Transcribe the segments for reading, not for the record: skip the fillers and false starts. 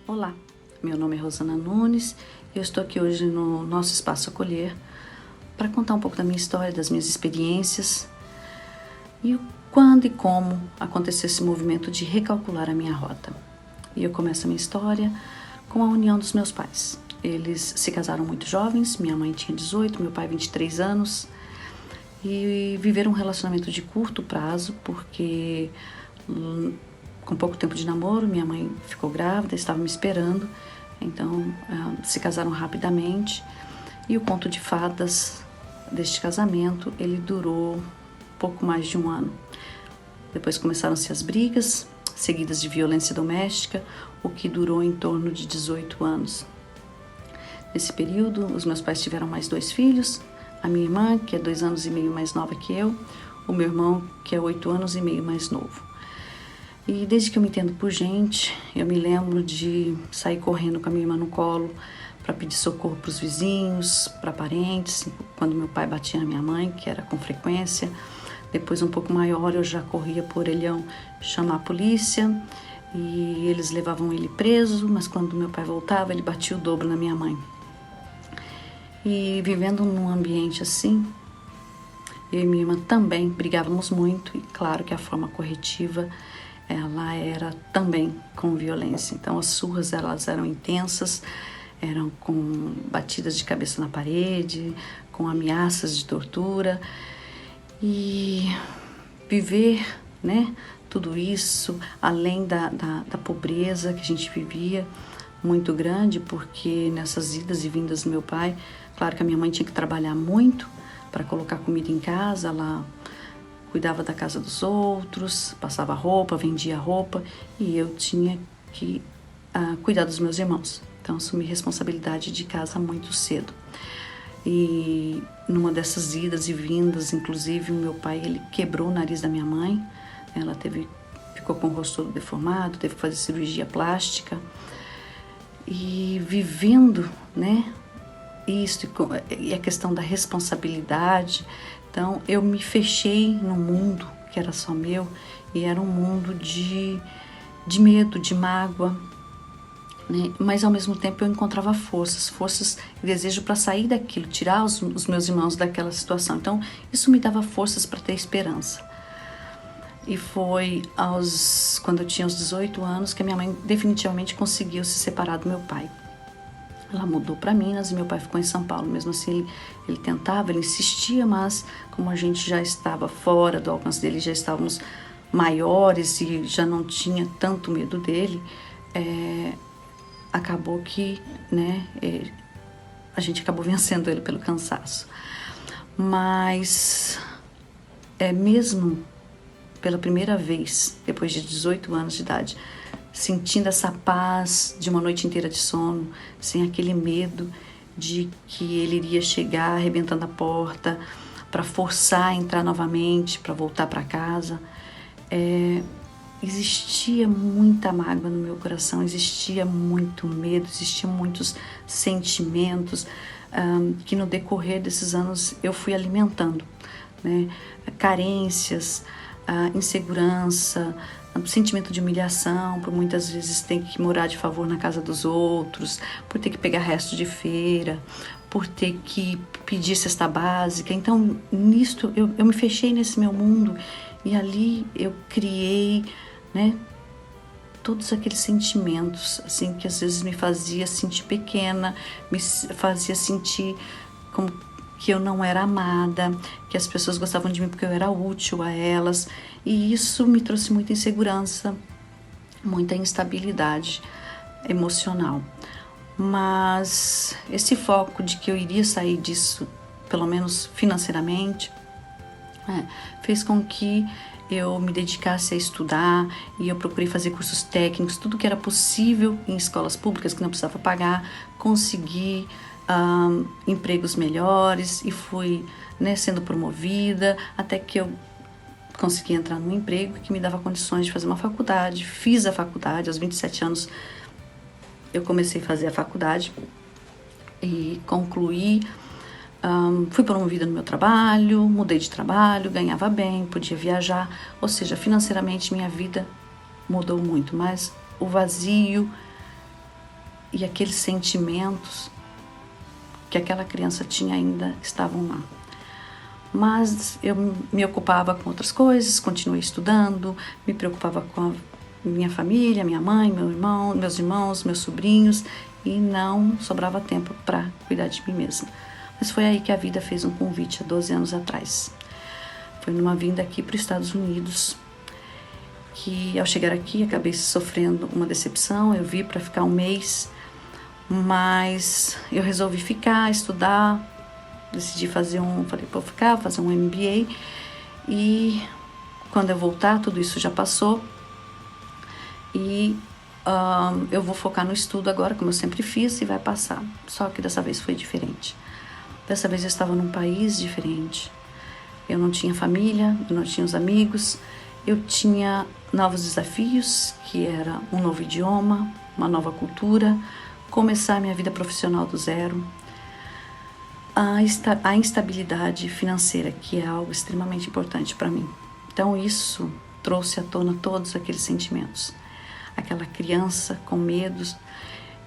Olá, meu nome é Rosana Nunes e eu estou aqui hoje no nosso Espaço Acolher para contar um pouco da minha história, das minhas experiências e quando e como aconteceu esse movimento de recalcular a minha rota. E eu começo a minha história com a união dos meus pais. Eles se casaram muito jovens, minha mãe tinha 18, meu pai 23 anos e viveram um relacionamento de curto prazo porque com pouco tempo de namoro, minha mãe ficou grávida, estava me esperando, então se casaram rapidamente e o conto de fadas deste casamento, ele durou pouco mais de um ano. Depois começaram-se as brigas, seguidas de violência doméstica, o que durou em torno de 18 anos. Nesse período, os meus pais tiveram mais 2 filhos, a minha irmã, que é 2 anos e meio mais nova que eu, o meu irmão, que é 8 anos e meio mais novo. E desde que eu me entendo por gente, eu me lembro de sair correndo com a minha irmã no colo para pedir socorro para os vizinhos, para parentes, quando meu pai batia na minha mãe, que era com frequência. Depois, um pouco maior, eu já corria por orelhão chamar a polícia e eles levavam ele preso, mas quando meu pai voltava, ele batia o dobro na minha mãe. E vivendo num ambiente assim, eu e minha irmã também brigávamos muito e claro que a forma corretiva ela era também com violência. Então as surras elas eram intensas, eram com batidas de cabeça na parede, com ameaças de tortura. E viver, né, tudo isso, além da pobreza que a gente vivia, muito grande, porque nessas idas e vindas do meu pai, claro que a minha mãe tinha que trabalhar muito para colocar comida em casa, ela cuidava da casa dos outros, passava roupa, vendia roupa e eu tinha que cuidar dos meus irmãos. Então assumi responsabilidade de casa muito cedo. E numa dessas idas e vindas, inclusive, o meu pai ele quebrou o nariz da minha mãe. Ela ficou com o rosto todo deformado, teve que fazer cirurgia plástica. E vivendo, né, isso e a questão da responsabilidade. Então eu me fechei num mundo que era só meu e era um mundo de medo, de mágoa, né? Mas ao mesmo tempo eu encontrava forças e desejo para sair daquilo, tirar os meus irmãos daquela situação. Então isso me dava forças para ter esperança. E foi quando eu tinha os 18 anos que a minha mãe definitivamente conseguiu se separar do meu pai. Ela mudou para Minas e meu pai ficou em São Paulo. Mesmo assim, ele tentava, ele insistia, mas como a gente já estava fora do alcance dele, já estávamos maiores e já não tinha tanto medo dele, acabou que, né, a gente acabou vencendo ele pelo cansaço. Mas, mesmo pela primeira vez, depois de 18 anos de idade, sentindo essa paz de uma noite inteira de sono, sem aquele medo de que ele iria chegar arrebentando a porta para forçar a entrar novamente, para voltar para casa. Existia muita mágoa no meu coração, existia muito medo, existiam muitos sentimentos que no decorrer desses anos eu fui alimentando, né? Carências, insegurança, sentimento de humilhação, por muitas vezes ter que morar de favor na casa dos outros, por ter que pegar resto de feira, por ter que pedir cesta básica. Então, nisto, eu me fechei nesse meu mundo e ali eu criei, né, todos aqueles sentimentos, assim, que às vezes me fazia sentir pequena, me fazia sentir como que eu não era amada, que as pessoas gostavam de mim porque eu era útil a elas, e isso me trouxe muita insegurança, muita instabilidade emocional. Mas esse foco de que eu iria sair disso, pelo menos financeiramente, fez com que eu me dedicasse a estudar e eu procurei fazer cursos técnicos, tudo que era possível em escolas públicas que não precisava pagar, consegui empregos melhores e fui, né, sendo promovida até que eu consegui entrar num emprego que me dava condições de fazer uma faculdade. Fiz a faculdade, aos 27 anos eu comecei a fazer a faculdade e concluí. Fui promovida no meu trabalho, mudei de trabalho, ganhava bem, podia viajar, ou seja, financeiramente minha vida mudou muito, mas o vazio e aqueles sentimentos que aquela criança tinha ainda estavam lá. Mas eu me ocupava com outras coisas, continuei estudando, me preocupava com a minha família, minha mãe, meu irmão, meus irmãos, meus sobrinhos, e não sobrava tempo para cuidar de mim mesma. Mas foi aí que a vida fez um convite há 12 anos atrás. Foi numa vinda aqui para os Estados Unidos, que ao chegar aqui acabei sofrendo uma decepção. Eu vim para ficar um mês, mas eu resolvi ficar, estudar, decidi fazer fazer um MBA, e quando eu voltar, tudo isso já passou, e eu vou focar no estudo agora, como eu sempre fiz, e vai passar. Só que dessa vez foi diferente. Dessa vez eu estava num país diferente. Eu não tinha família, eu não tinha os amigos, eu tinha novos desafios, que era um novo idioma, uma nova cultura, começar minha vida profissional do zero, a instabilidade financeira, que é algo extremamente importante para mim. Então isso trouxe à tona todos aqueles sentimentos. Aquela criança com medos,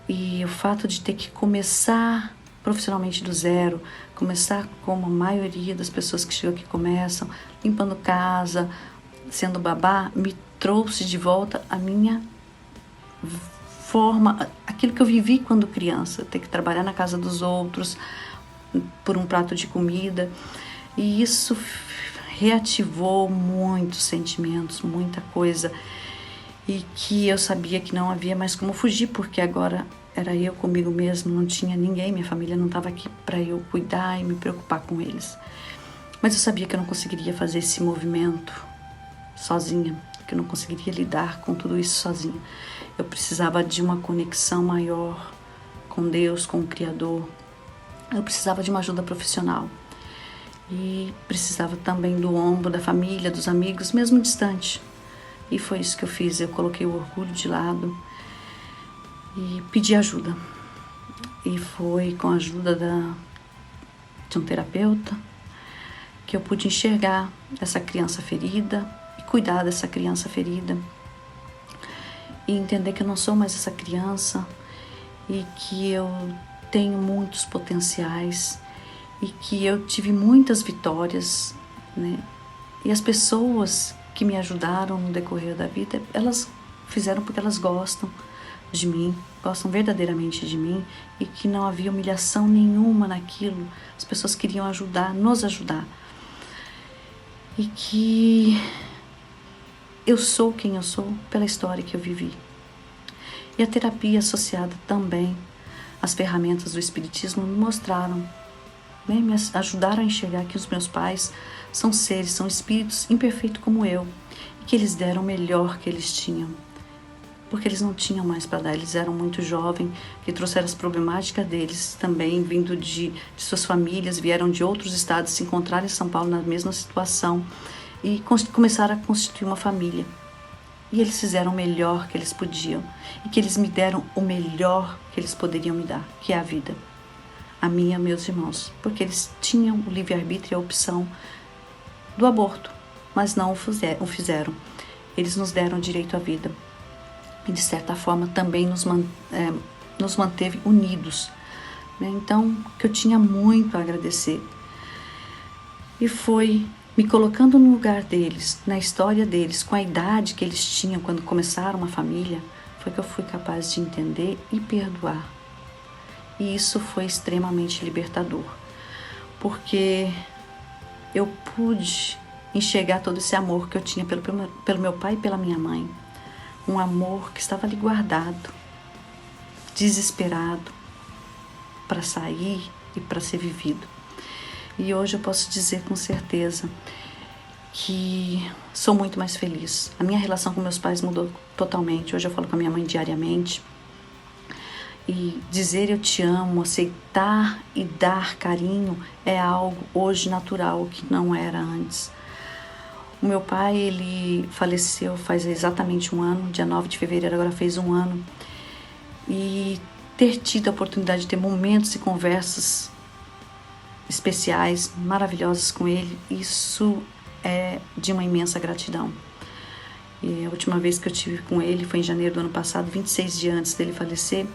e o fato de ter que começar profissionalmente do zero, começar como a maioria das pessoas que chegam aqui começam, limpando casa, sendo babá, me trouxe de volta a minha forma, aquilo que eu vivi quando criança, ter que trabalhar na casa dos outros por um prato de comida, e isso reativou muitos sentimentos, muita coisa, e que eu sabia que não havia mais como fugir, porque agora era eu comigo mesmo, não tinha ninguém, minha família não estava aqui para eu cuidar e me preocupar com eles. Mas eu sabia que eu não conseguiria fazer esse movimento sozinha, que eu não conseguiria lidar com tudo isso sozinha. Eu precisava de uma conexão maior com Deus, com o Criador. Eu precisava de uma ajuda profissional. E precisava também do ombro da família, dos amigos, mesmo distante. E foi isso que eu fiz. Eu coloquei o orgulho de lado e pedi ajuda. E foi com a ajuda de um terapeuta que eu pude enxergar essa criança ferida e cuidar dessa criança ferida. E entender que eu não sou mais essa criança e que eu tenho muitos potenciais e que eu tive muitas vitórias, né? E as pessoas que me ajudaram no decorrer da vida, elas fizeram porque elas gostam de mim, gostam verdadeiramente de mim, e que não havia humilhação nenhuma naquilo. As pessoas queriam ajudar, nos ajudar. E que eu sou quem eu sou pela história que eu vivi. E a terapia associada também às ferramentas do Espiritismo me mostraram, né, me ajudaram a enxergar que os meus pais são seres, são espíritos imperfeitos como eu, e que eles deram o melhor que eles tinham, porque eles não tinham mais para dar, eles eram muito jovens, que trouxeram as problemáticas deles também, vindo de suas famílias, vieram de outros estados, se encontraram em São Paulo na mesma situação, e começaram a constituir uma família. E eles fizeram o melhor que eles podiam, e que eles me deram o melhor que eles poderiam me dar, que é a vida. A minha e meus irmãos, porque eles tinham o livre-arbítrio e a opção do aborto, mas não o fizeram. Eles nos deram o direito à vida. E de certa forma também nos manteve unidos, né? Então, que eu tinha muito a agradecer. E foi me colocando no lugar deles, na história deles, com a idade que eles tinham quando começaram uma família, foi que eu fui capaz de entender e perdoar. E isso foi extremamente libertador, porque eu pude enxergar todo esse amor que eu tinha pelo meu pai e pela minha mãe. Um amor que estava ali guardado, desesperado, para sair e para ser vivido. E hoje eu posso dizer com certeza que sou muito mais feliz. A minha relação com meus pais mudou totalmente. Hoje eu falo com a minha mãe diariamente. E dizer eu te amo, aceitar e dar carinho é algo hoje natural, que não era antes. O meu pai, ele faleceu faz exatamente um ano, dia 9 de fevereiro, agora fez um ano. E ter tido a oportunidade de ter momentos e conversas especiais, maravilhosas com ele, isso é de uma imensa gratidão. E a última vez que eu tive com ele foi em janeiro do ano passado, 26 dias antes dele falecer,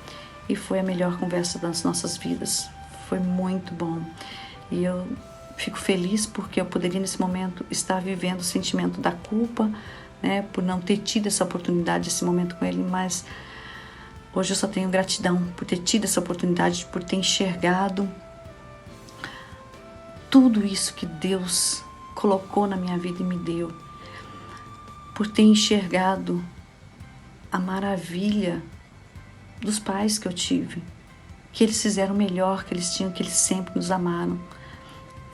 e foi a melhor conversa das nossas vidas. Foi muito bom. E eu fico feliz porque eu poderia nesse momento estar vivendo o sentimento da culpa, né, por não ter tido essa oportunidade, esse momento com ele, mas hoje eu só tenho gratidão por ter tido essa oportunidade, por ter enxergado tudo isso que Deus colocou na minha vida e me deu, por ter enxergado a maravilha dos pais que eu tive, que eles fizeram o melhor que eles tinham, que eles sempre nos amaram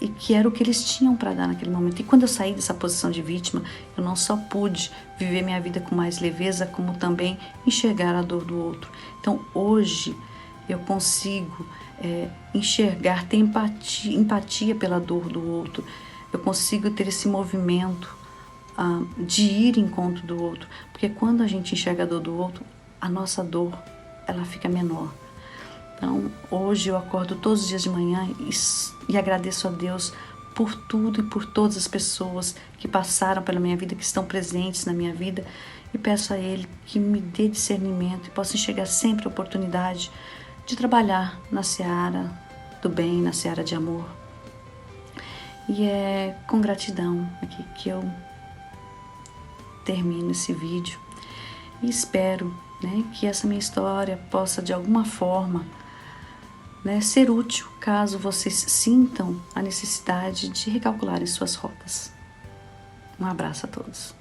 e que era o que eles tinham para dar naquele momento. E quando eu saí dessa posição de vítima, eu não só pude viver minha vida com mais leveza, como também enxergar a dor do outro. Então hoje eu consigo enxergar, ter empatia pela dor do outro. Eu consigo ter esse movimento de ir em encontro do outro, porque quando a gente enxerga a dor do outro, a nossa dor ela fica menor. Então, hoje eu acordo todos os dias de manhã e agradeço a Deus por tudo e por todas as pessoas que passaram pela minha vida, que estão presentes na minha vida, e peço a Ele que me dê discernimento e possa enxergar sempre a oportunidade de trabalhar na seara do bem, na seara de amor. E é com gratidão aqui que eu termino esse vídeo e espero, né, que essa minha história possa de alguma forma, né, ser útil caso vocês sintam a necessidade de recalcularem suas rotas. Um abraço a todos.